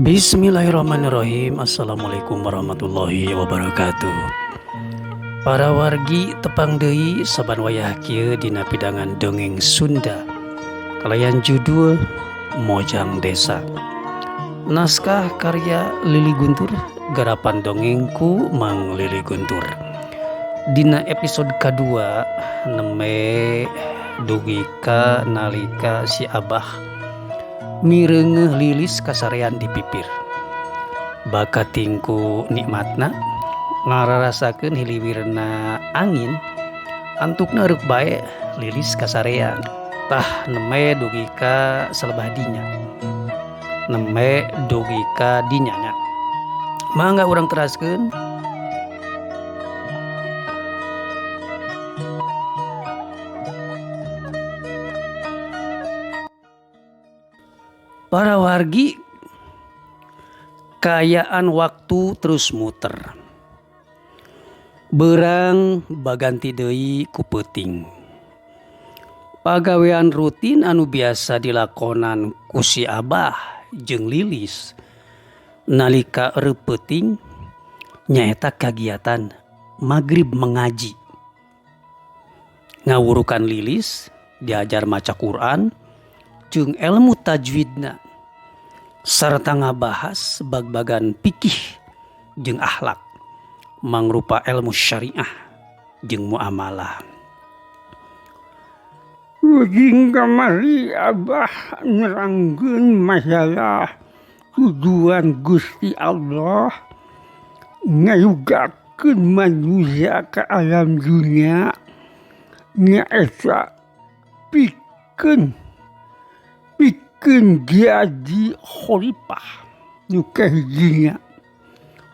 Bismillahirrahmanirrahim. Assalamualaikum warahmatullahi wabarakatuh. Para wargi tepang deui saban wayah kieu dina pidangan dongeng Sunda kalayan judul Mojang Desa. Naskah karya Lili Guntur, garapan dongengku Mang Lili Guntur. Dina episode kedua neme dugi ka nalika si Abah mireungeuh lilis kasarean di pipir. Bakatingku nikmatna ngararasakeun hiliwirna angin antukna reuk bae lilis kasarean. Tah neme dugi ka salebah dinya. Neme dugi ka dinya nya. Mangga urang teraskeun. Para wargi, kayaan waktu terus muter. Beurang baganti deui ku peuting. Pagawean rutin anu biasa dilakonan ku si Abah jeung Lilis nalika eureub peuting nyaeta kagiatan magrib mengaji. Ngawurukan Lilis diajar maca Quran jeung ilmu tajwidna sarta ngabahas bag-bagan fikih jeung akhlak mangrupa ilmu syariah jeung muamalah. Ujing kamari Abah nerangkeun masalah tujuan Gusti Allah ngayugakeun manusia ka alam dunia nyaeta pikeun jadi khalifah nu kahijinya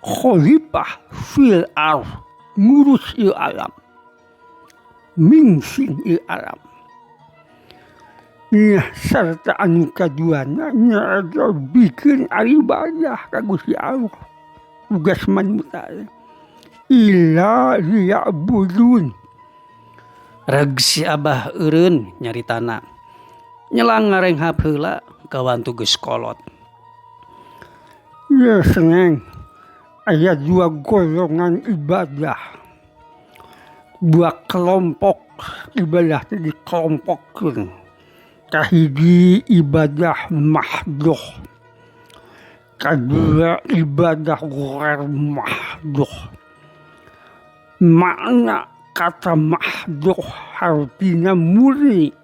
khalifah fil ardh ngurus ieu alam mingsing ieu alam. Nya sarta anu kaduana nyaeta bikin ibadah ka Gusti Allah tugas manusia illa liya'budun. Reg si Abah eureun nyaritana nyelang ngarenghap heula kawantu geus kolot. Ya seneng aya dua golongan ibadah, dua kelompok ibadah teh dikelompokkeun. Kahiji ibadah mahdhoh, kadua ibadah ghair mahdhoh. Makna kata mahdhoh artina murni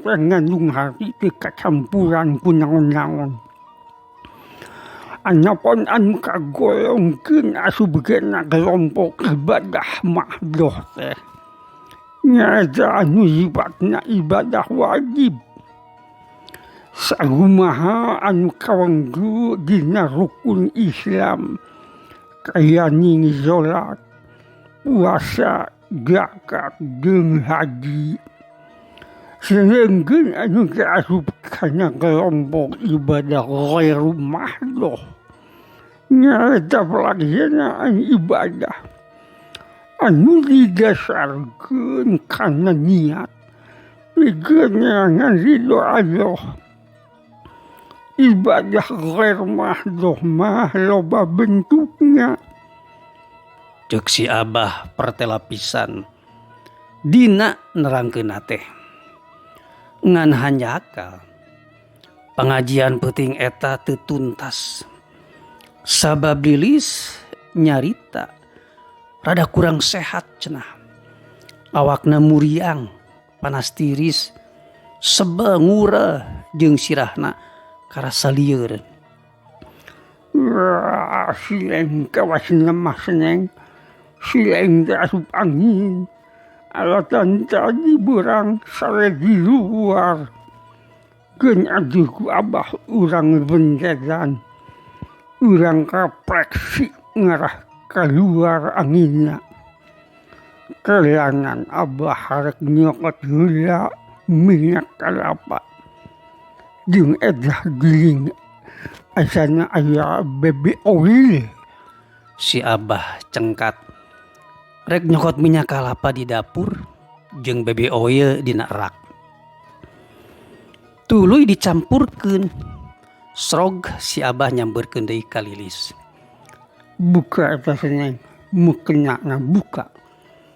ngandung hati teu kacampuran ku naon-naon. Anapun anu kagolongkeun asubkeunna kelompok ibadah mahdhoh teh nyaeta anu sifatna ibadah wajib. Sakumaha anu kawanggu dina rukun Islam kaya ning salat, puasa, zakat, jeung haji. Sedangkeun anu kaasup kana kelompok ibadah ghair mahdhoh nyaeta pelaksanaan ibadah anu didasarkeun kana niat pikeun ngerangan ridho Allah. Ibadah ghair mahdhoh mah loba bentukna. Ceuk si Abah pertela pisan dina nerangkeunna teh. Ngan hanjakal pengajian peuting eta teu tuntas sabab Lilis nyarita rada kurang sehat cenah. Awakna muriang, panas tiris, sebel ngureh jeung sirahna karasa lieur. Sileng kawasna mah seneng, sileng teh asup angin. Alatan tadi berang sare di luar. Keun aduh ku Abah urang bendedan. Urang kapreksi ngarah keluar anginna. Kelangan Abah harek nyokot heula minyak kalapa. Jeung edah giling asana aya baby oil. Si Abah cengkat rek nyokot minyak kalapa di dapur jeung baby oil dina rak. Tuluy dicampurkeun Srog si Abah nyamberkeun deui ka Lilis. Buka eta Seneng, mukena buka.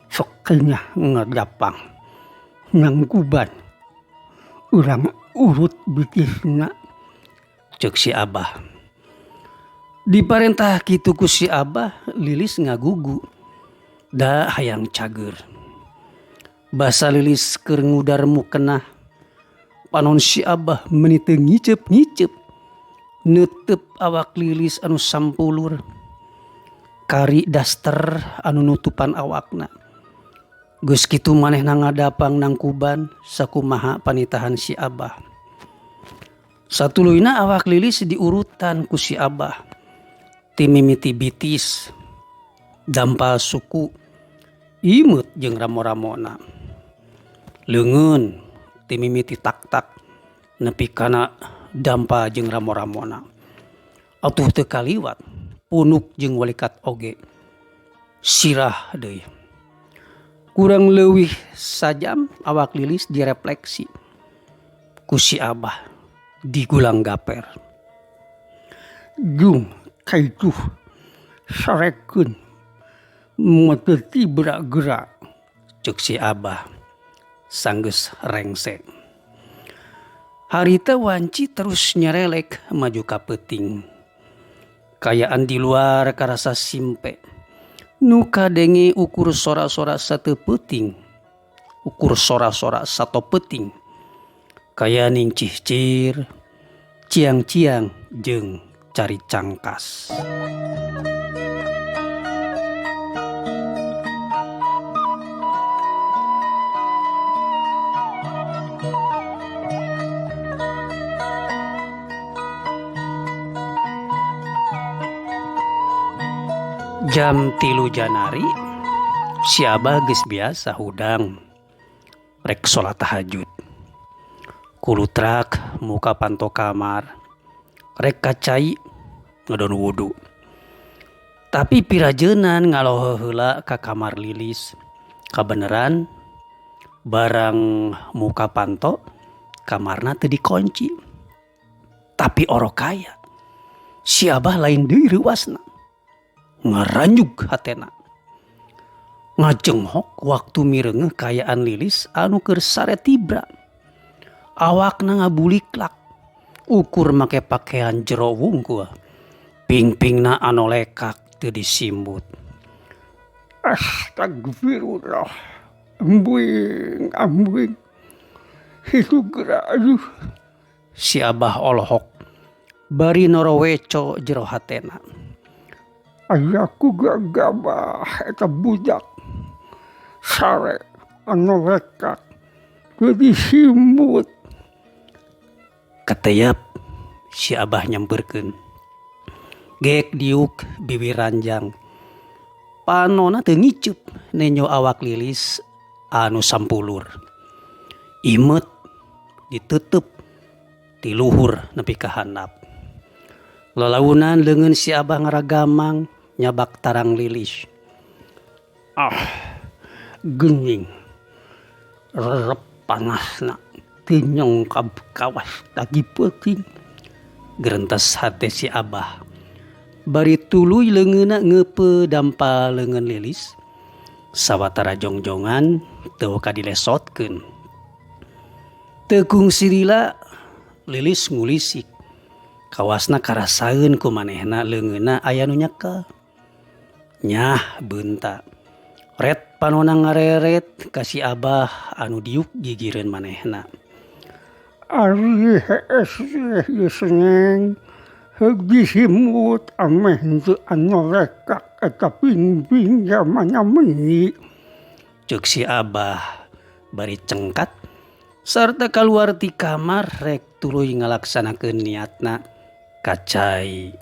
Sok kenya ngagapang. Ngangkuban. Urang urut bitisna. Ceuk si Abah. Diparentah kitu ku si Abah, Lilis ngagugu. Da hayang cager. Basa Lilis keur ngudar mukena. Panon si Abah meuni teu ngicep-ngicep. Neuteup awak Lilis anu sampulur. Kari daster anu nutupan awakna. Geus kitu manehna ngadapang nangkuban sakumaha panitahan si Abah. Satuluyna awak Lilis diurutan ku si Abah. Ti mimiti bitis, dampal suku, imut jeung ramo-ramona. Leungeun ti mimiti tak-tak nepi kana dampal jeung ramo-ramona. Atuh teu kaliwat punuk jeung walikat oge. Sirah deui. Kurang leuwih sajam awak Lilis direfleksi ku si Abah digulang gaper. Jung kaitu sarekeun mateuti gerak-gerak. Ceuk si Abah sanggeus rengse. Harita wanci terus nyerelek maju ka peuting. Kayaan di luar karasa simpe. Nu kadenge ukur sora-sora sateu peuting. Ukur sora-sora sato peuting. Kaya ning cihcir, ciang-ciang jeung cari cangkas. Jam 3 Janari, si Abah geus biasa hudang rek salat tahajud. Kulutrak muka panto kamar rek kacai ngadon wudu. Tapi pirajeunan ngaloho heula ka kamar Lilis. Kabeneran barang muka panto kamarna teu dikunci. Tapi orokaya si Abah lain deui reuasna. Ngaranjug hatena. Ngajenghok waktu mireungeuh kayaan Lilis anu keur sare tibra. Awakna ngabuliklak. Ukur make pakaian jero wungkul. Ping-pingna anu lekak teu disimbut. Astagfirullah. Ambuing. Itu gerak aduh. Si Abah olohok. Bari noroweco jero hatena. Ayaku gagabah eta budak. Sare anu lekak. Teu disimbut. Katayap si Abah nyamperkeun. Gek diuk bibir ranjang. Panona teu ngiceup nenyo awak Lilis anu sampulur. Imet diteuteup ti luhur nepi ka handap. Lalaunan leungeun si Abah ngaragamang nyabak tarang Lilis. Geuning. Rerep panasna. Tinyong kawas tagi peuting. Gerentas hate si Abah. Bari tuluy leungeunna ngeupeut dampal leungeun Lilis. Sawatara jongjongan teu kadilesotkeun. Teu kungsi lila Lilis ngulisik. Kawasna karasaeun ku manehna leungeunna aya nu nyekel. Nyah beunta. Ret panona ngareret ka si Abah anu diuk gigireun manehna. Ari hese Seneng. Heug disimut ameh henteu anu lekak eta ping-ping zamanna meuni. Ceuk si Abah bari cengkat sarta kaluar ti kamar rek tuluy ngalaksanakeun niatna kacai.